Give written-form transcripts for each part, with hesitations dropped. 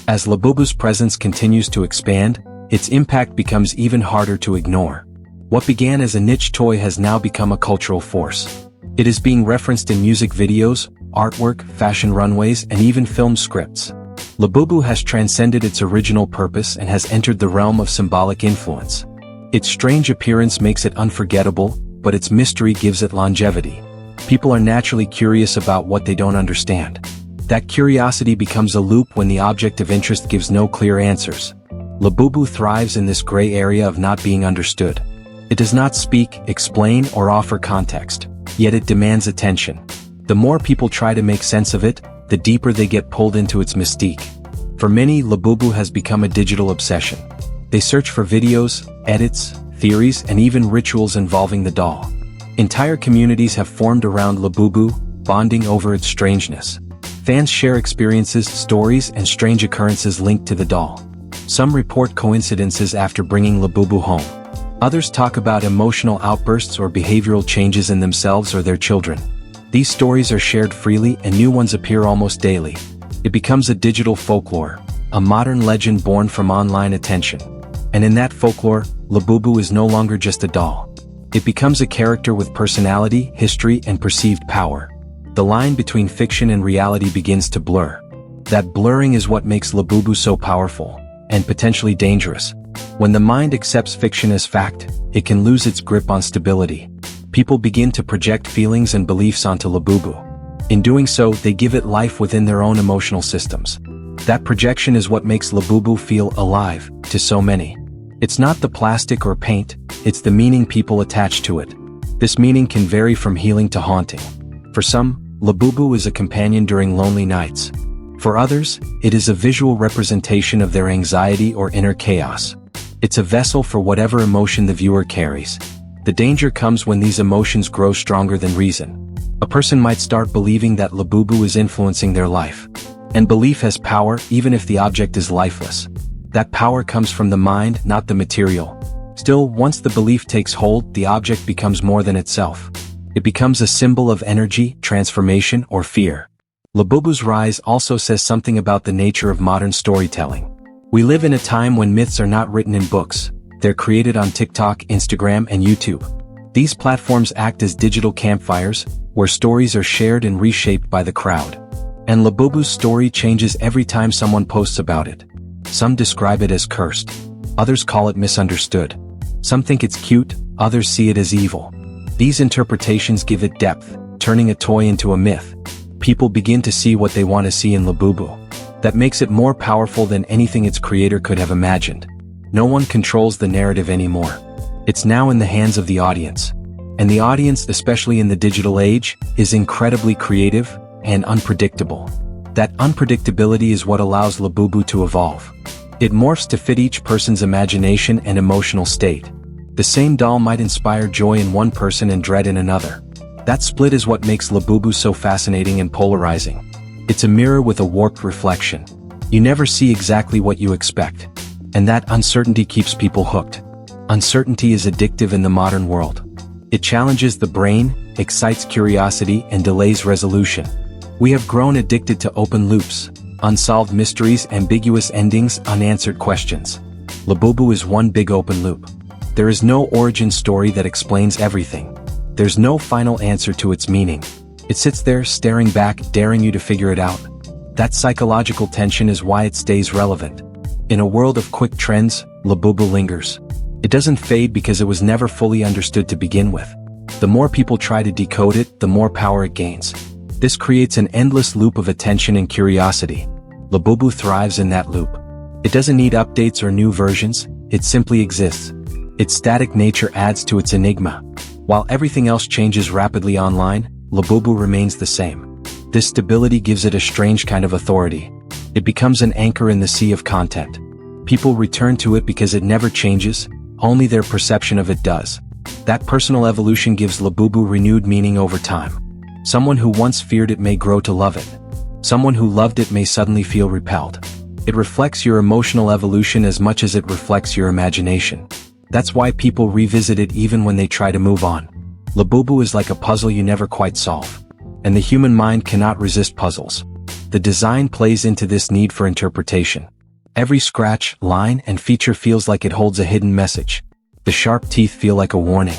As Labubu's presence continues to expand, its impact becomes even harder to ignore. What began as a niche toy has now become a cultural force. It is being referenced in music videos, artwork, fashion runways, and even film scripts. Labubu has transcended its original purpose and has entered the realm of symbolic influence. Its strange appearance makes it unforgettable, but its mystery gives it longevity. People are naturally curious about what they don't understand. That curiosity becomes a loop when the object of interest gives no clear answers. Labubu thrives in this gray area of not being understood. It does not speak, explain, or offer context, yet it demands attention. The more people try to make sense of it, the deeper they get pulled into its mystique. For many, Labubu has become a digital obsession. They search for videos, edits, theories, and even rituals involving the doll. Entire communities have formed around Labubu, bonding over its strangeness. Fans share experiences, stories, and strange occurrences linked to the doll. Some report coincidences after bringing Labubu home. Others talk about emotional outbursts or behavioral changes in themselves or their children. These stories are shared freely and new ones appear almost daily. It becomes a digital folklore, a modern legend born from online attention. And in that folklore, Labubu is no longer just a doll. It becomes a character with personality, history, and perceived power. The line between fiction and reality begins to blur. That blurring is what makes Labubu so powerful, and potentially dangerous. When the mind accepts fiction as fact, it can lose its grip on stability. People begin to project feelings and beliefs onto Labubu. In doing so, they give it life within their own emotional systems. That projection is what makes Labubu feel alive to so many. It's not the plastic or paint, it's the meaning people attach to it. This meaning can vary from healing to haunting. For some, Labubu is a companion during lonely nights. For others, it is a visual representation of their anxiety or inner chaos. It's a vessel for whatever emotion the viewer carries. The danger comes when these emotions grow stronger than reason. A person might start believing that Labubu is influencing their life. And belief has power even if the object is lifeless. That power comes from the mind, not the material. Still, once the belief takes hold, the object becomes more than itself. It becomes a symbol of energy, transformation, or fear. Labubu's rise also says something about the nature of modern storytelling. We live in a time when myths are not written in books. They're created on TikTok, Instagram, and YouTube. These platforms act as digital campfires, where stories are shared and reshaped by the crowd. And Labubu's story changes every time someone posts about it. Some describe it as cursed. Others call it misunderstood. Some think it's cute, others see it as evil. These interpretations give it depth, turning a toy into a myth. People begin to see what they want to see in Labubu. That makes it more powerful than anything its creator could have imagined. No one controls the narrative anymore. It's now in the hands of the audience. And the audience, especially in the digital age, is incredibly creative and unpredictable. That unpredictability is what allows Labubu to evolve. It morphs to fit each person's imagination and emotional state. The same doll might inspire joy in one person and dread in another. That split is what makes Labubu so fascinating and polarizing. It's a mirror with a warped reflection. You never see exactly what you expect. And that uncertainty keeps people hooked. Uncertainty is addictive in the modern world. It challenges the brain, excites curiosity, and delays resolution. We have grown addicted to open loops, unsolved mysteries, ambiguous endings, unanswered questions. Labubu is one big open loop. There is no origin story that explains everything. There's no final answer to its meaning. It sits there, staring back, daring you to figure it out. That psychological tension is why it stays relevant. In a world of quick trends, Labubu lingers. It doesn't fade because it was never fully understood to begin with. The more people try to decode it, the more power it gains. This creates an endless loop of attention and curiosity. Labubu thrives in that loop. It doesn't need updates or new versions, it simply exists. Its static nature adds to its enigma. While everything else changes rapidly online, Labubu remains the same. This stability gives it a strange kind of authority. It becomes an anchor in the sea of content. People return to it because it never changes, only their perception of it does. That personal evolution gives Labubu renewed meaning over time. Someone who once feared it may grow to love it. Someone who loved it may suddenly feel repelled. It reflects your emotional evolution as much as it reflects your imagination. That's why people revisit it even when they try to move on. Labubu is like a puzzle you never quite solve. And the human mind cannot resist puzzles. The design plays into this need for interpretation. Every scratch, line, and feature feels like it holds a hidden message. The sharp teeth feel like a warning.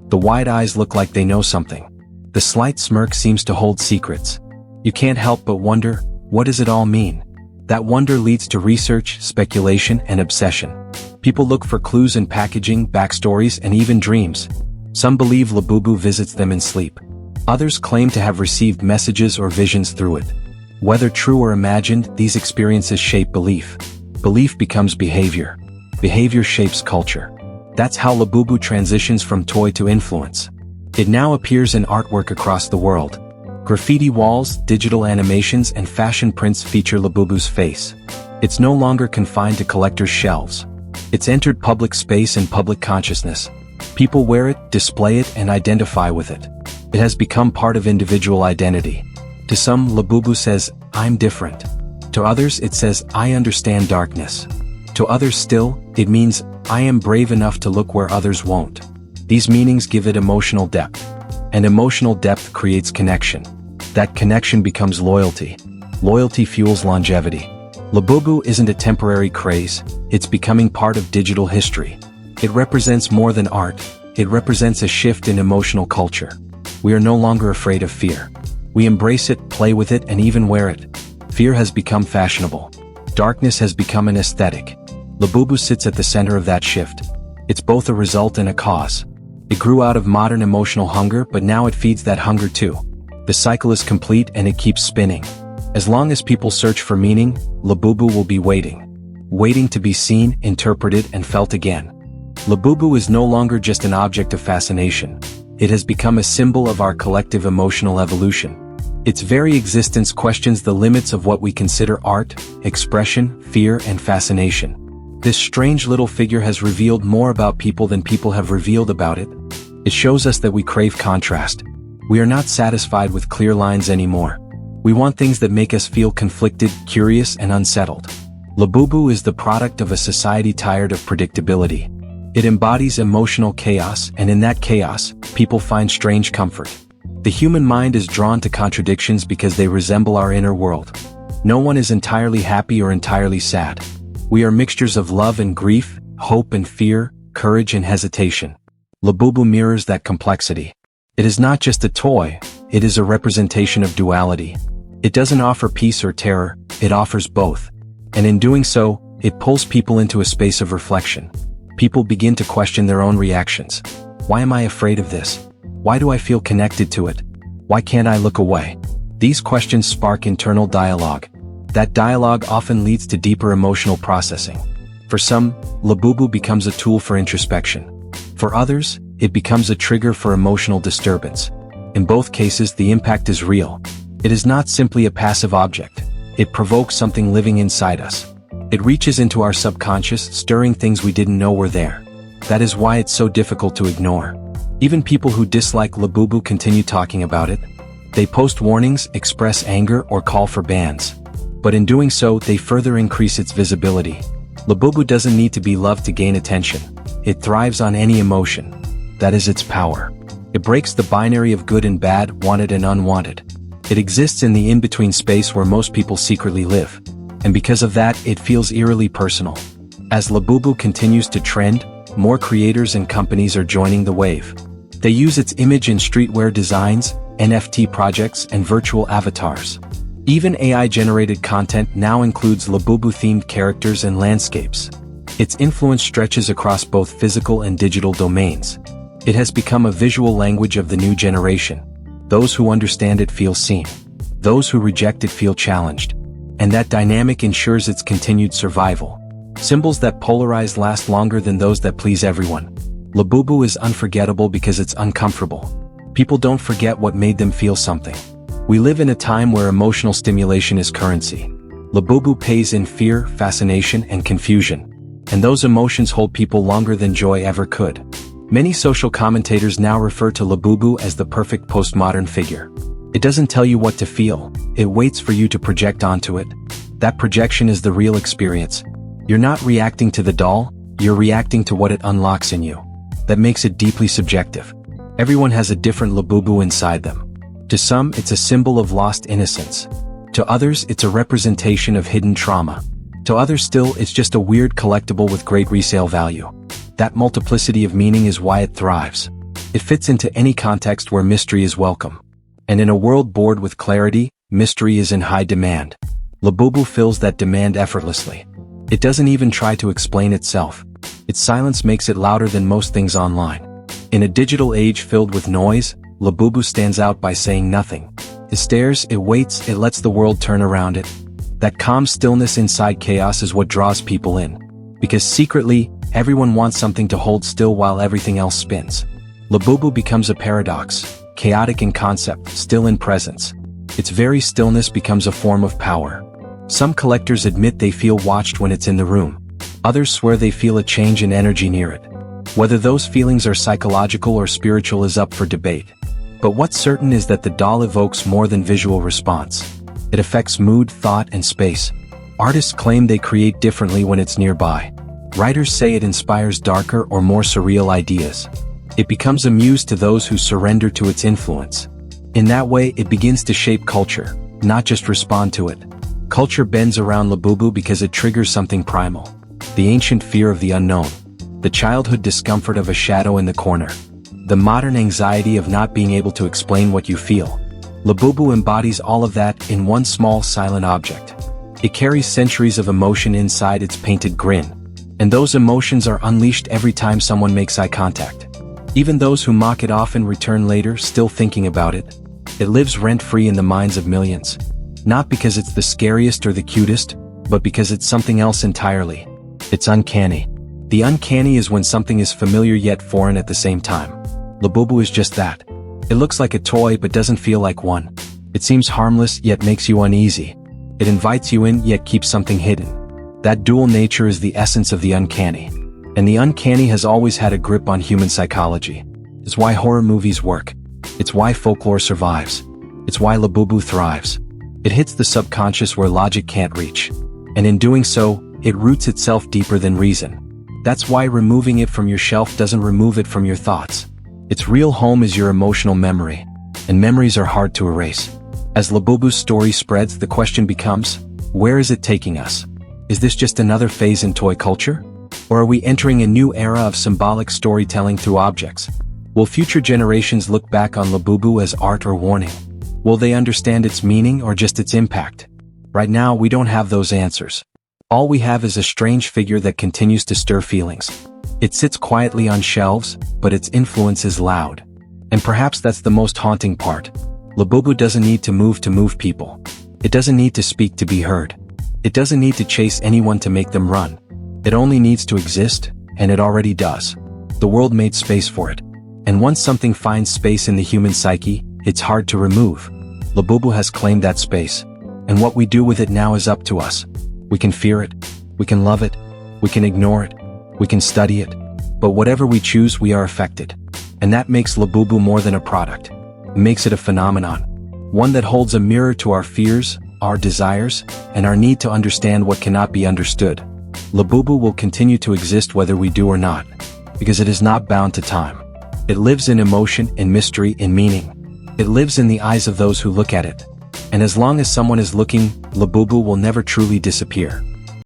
The wide eyes look like they know something. The slight smirk seems to hold secrets. You can't help but wonder, what does it all mean? That wonder leads to research, speculation, and obsession. People look for clues in packaging, backstories, and even dreams. Some believe Labubu visits them in sleep. Others claim to have received messages or visions through it. Whether true or imagined, these experiences shape belief. Belief becomes behavior. Behavior shapes culture. That's how Labubu transitions from toy to influence. It now appears in artwork across the world. Graffiti walls, digital animations, and fashion prints feature Labubu's face. It's no longer confined to collectors' shelves. It's entered public space and public consciousness. People wear it, display it, and identify with it. It has become part of individual identity. To some, Labubu says, "I'm different." To others, it says, "I understand darkness." To others still, it means, "I am brave enough to look where others won't." These meanings give it emotional depth. And emotional depth creates connection. That connection becomes loyalty. Loyalty fuels longevity. Labubu isn't a temporary craze, it's becoming part of digital history. It represents more than art, it represents a shift in emotional culture. We are no longer afraid of fear. We embrace it, play with it, and even wear it. Fear has become fashionable. Darkness has become an aesthetic. Labubu sits at the center of that shift. It's both a result and a cause. It grew out of modern emotional hunger, but now it feeds that hunger too. The cycle is complete and it keeps spinning. As long as people search for meaning, Labubu will be waiting. Waiting to be seen, interpreted, and felt again. Labubu is no longer just an object of fascination. It has become a symbol of our collective emotional evolution. Its very existence questions the limits of what we consider art, expression, fear, and fascination. This strange little figure has revealed more about people than people have revealed about it. It shows us that we crave contrast. We are not satisfied with clear lines anymore. We want things that make us feel conflicted, curious, and unsettled. Labubu is the product of a society tired of predictability. It embodies emotional chaos, and in that chaos, people find strange comfort. The human mind is drawn to contradictions because they resemble our inner world. No one is entirely happy or entirely sad. We are mixtures of love and grief, hope and fear, courage and hesitation. Labubu mirrors that complexity. It is not just a toy, it is a representation of duality. It doesn't offer peace or terror, it offers both. And in doing so, it pulls people into a space of reflection. People begin to question their own reactions. Why am I afraid of this? Why do I feel connected to it? Why can't I look away? These questions spark internal dialogue. That dialogue often leads to deeper emotional processing. For some, Labubu becomes a tool for introspection. For others, it becomes a trigger for emotional disturbance. In both cases, the impact is real. It is not simply a passive object. It provokes something living inside us. It reaches into our subconscious, stirring things we didn't know were there. That is why it's so difficult to ignore. Even people who dislike Labubu continue talking about it. They post warnings, express anger, or call for bans. But in doing so, they further increase its visibility. Labubu doesn't need to be loved to gain attention. It thrives on any emotion. That is its power. It breaks the binary of good and bad, wanted and unwanted. It exists in the in-between space where most people secretly live. And because of that, it feels eerily personal. As Labubu continues to trend, more creators and companies are joining the wave. They use its image in streetwear designs, NFT projects, and virtual avatars. Even AI-generated content now includes Labubu-themed characters and landscapes. Its influence stretches across both physical and digital domains. It has become a visual language of the new generation. Those who understand it feel seen. Those who reject it feel challenged. And that dynamic ensures its continued survival. Symbols that polarize last longer than those that please everyone. Labubu is unforgettable because it's uncomfortable. People don't forget what made them feel something. We live in a time where emotional stimulation is currency. Labubu pays in fear, fascination, and confusion. And those emotions hold people longer than joy ever could. Many social commentators now refer to Labubu as the perfect postmodern figure. It doesn't tell you what to feel, it waits for you to project onto it. That projection is the real experience. You're not reacting to the doll, you're reacting to what it unlocks in you. That makes it deeply subjective. Everyone has a different Labubu inside them. To some, it's a symbol of lost innocence. To others, it's a representation of hidden trauma. To others still, it's just a weird collectible with great resale value. That multiplicity of meaning is why it thrives. It fits into any context where mystery is welcome. And in a world bored with clarity, mystery is in high demand. Labubu fills that demand effortlessly. It doesn't even try to explain itself. Its silence makes it louder than most things online. In a digital age filled with noise, Labubu stands out by saying nothing. It stares, it waits, it lets the world turn around it. That calm stillness inside chaos is what draws people in. Because secretly, everyone wants something to hold still while everything else spins. Labubu becomes a paradox, chaotic in concept, still in presence. Its very stillness becomes a form of power. Some collectors admit they feel watched when it's in the room. Others swear they feel a change in energy near it. Whether those feelings are psychological or spiritual is up for debate. But what's certain is that the doll evokes more than visual response. It affects mood, thought, and space. Artists claim they create differently when it's nearby. Writers say it inspires darker or more surreal ideas. It becomes a muse to those who surrender to its influence. In that way, it begins to shape culture, not just respond to it. Culture bends around Labubu because it triggers something primal. The ancient fear of the unknown. The childhood discomfort of a shadow in the corner. The modern anxiety of not being able to explain what you feel. Labubu embodies all of that in one small silent object. It carries centuries of emotion inside its painted grin. And those emotions are unleashed every time someone makes eye contact. Even those who mock it often return later, still thinking about it. It lives rent-free in the minds of millions. Not because it's the scariest or the cutest, but because it's something else entirely. It's uncanny. The uncanny is when something is familiar yet foreign at the same time. Labubu is just that. It looks like a toy but doesn't feel like one. It seems harmless yet makes you uneasy. It invites you in yet keeps something hidden. That dual nature is the essence of the uncanny. And the uncanny has always had a grip on human psychology. It's why horror movies work. It's why folklore survives. It's why Labubu thrives. It hits the subconscious where logic can't reach. And in doing so, it roots itself deeper than reason. That's why removing it from your shelf doesn't remove it from your thoughts. Its real home is your emotional memory. And memories are hard to erase. As Labubu's story spreads, the question becomes, where is it taking us? Is this just another phase in toy culture? Or are we entering a new era of symbolic storytelling through objects? Will future generations look back on Labubu as art or warning? Will they understand its meaning or just its impact? Right now, we don't have those answers. All we have is a strange figure that continues to stir feelings. It sits quietly on shelves, but its influence is loud. And perhaps that's the most haunting part. Labubu doesn't need to move people. It doesn't need to speak to be heard. It doesn't need to chase anyone to make them run. It only needs to exist, and it already does. The world made space for it. And once something finds space in the human psyche, it's hard to remove. Labubu has claimed that space. And what we do with it now is up to us. We can fear it. We can love it. We can ignore it. We can study it. But whatever we choose, we are affected. And that makes Labubu more than a product. It makes it a phenomenon. One that holds a mirror to our fears, our desires, and our need to understand what cannot be understood. Labubu will continue to exist whether we do or not, because it is not bound to time. It lives in emotion, in mystery, in meaning. It lives in the eyes of those who look at it. And as long as someone is looking, Labubu will never truly disappear.